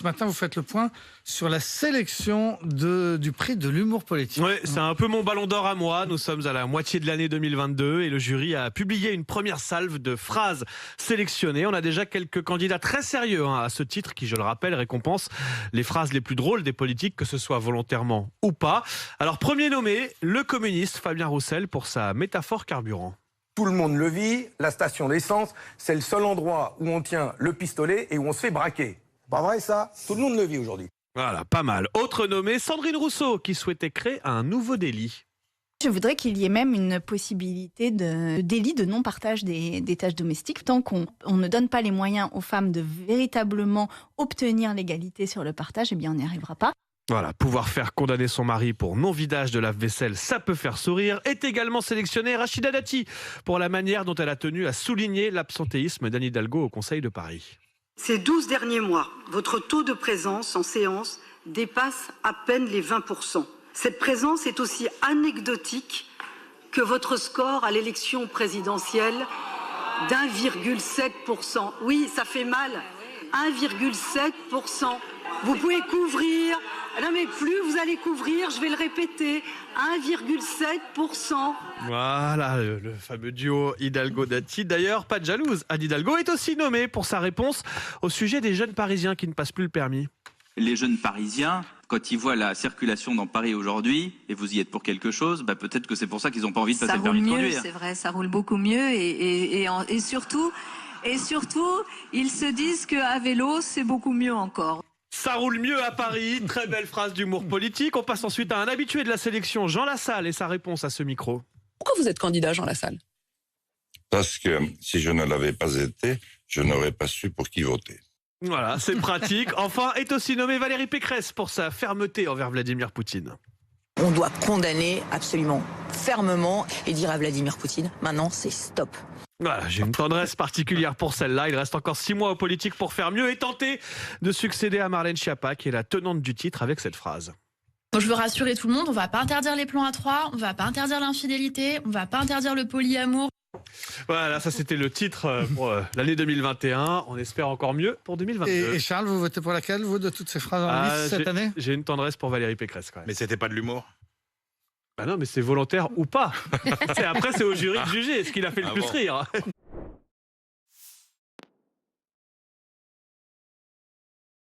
Ce matin, vous faites le point sur la sélection du prix de l'humour politique. Oui, c'est un peu mon ballon d'or à moi. Nous sommes à la moitié de l'année 2022 et le jury a publié une première salve de phrases sélectionnées. On a déjà quelques candidats très sérieux à ce titre qui, je le rappelle, récompense les phrases les plus drôles des politiques, que ce soit volontairement ou pas. Alors, premier nommé, le communiste Fabien Roussel pour sa métaphore carburant. Tout le monde le vit, la station d'essence, c'est le seul endroit où on tient le pistolet et où on se fait braquer. Pas vrai ça? Tout le monde le vit aujourd'hui. Voilà, pas mal. Autre nommé, Sandrine Rousseau, qui souhaitait créer un nouveau délit. Je voudrais qu'il y ait même une possibilité de délit de non-partage des tâches domestiques. Tant qu'on ne donne pas les moyens aux femmes de véritablement obtenir l'égalité sur le partage, eh bien on n'y arrivera pas. Voilà, pouvoir faire condamner son mari pour non-vidage de lave-vaisselle, ça peut faire sourire. Est également sélectionnée Rachida Dati pour la manière dont elle a tenu à souligner l'absentéisme d'Anne Hidalgo au Conseil de Paris. Ces 12 derniers mois, votre taux de présence en séance dépasse à peine les 20%. Cette présence est aussi anecdotique que votre score à l'élection présidentielle d'1,7%. Oui, ça fait mal. 1,7%. Vous pouvez couvrir. Non mais plus vous allez couvrir, je vais le répéter, 1,7%. Voilà, le fameux duo Hidalgo-Dati. D'ailleurs, pas de jalouse, Anne Hidalgo est aussi nommée pour sa réponse au sujet des jeunes Parisiens qui ne passent plus le permis. Les jeunes Parisiens, quand ils voient la circulation dans Paris aujourd'hui, et vous y êtes pour quelque chose, peut-être que c'est pour ça qu'ils n'ont pas envie de passer le permis de conduire. C'est vrai, ça roule beaucoup mieux et surtout, ils se disent qu'à vélo, c'est beaucoup mieux encore. Ça roule mieux à Paris, très belle phrase d'humour politique. On passe ensuite à un habitué de la sélection, Jean Lassalle, et sa réponse à ce micro. Pourquoi vous êtes candidat, Jean Lassalle? Parce que si je ne l'avais pas été, je n'aurais pas su pour qui voter. Voilà, c'est pratique. Enfin, est aussi nommée Valérie Pécresse pour sa fermeté envers Vladimir Poutine. On doit condamner absolument fermement et dire à Vladimir Poutine, maintenant c'est stop. Voilà, j'ai une tendresse particulière pour celle-là. Il reste encore 6 mois aux politiques pour faire mieux et tenter de succéder à Marlène Schiappa, qui est la tenante du titre avec cette phrase. Je veux rassurer tout le monde, on va pas interdire les plans à 3, on va pas interdire l'infidélité, on va pas interdire le polyamour. Voilà, ça c'était le titre pour l'année 2021. On espère encore mieux pour 2022. Et Charles, vous votez pour laquelle, vous, de toutes ces phrases en lice cette année? J'ai une tendresse pour Valérie Pécresse quand même. Mais c'était pas de l'humour? Bah non, mais c'est volontaire ou pas. Après, c'est au jury de juger. Est-ce qu'il a fait le plus rire?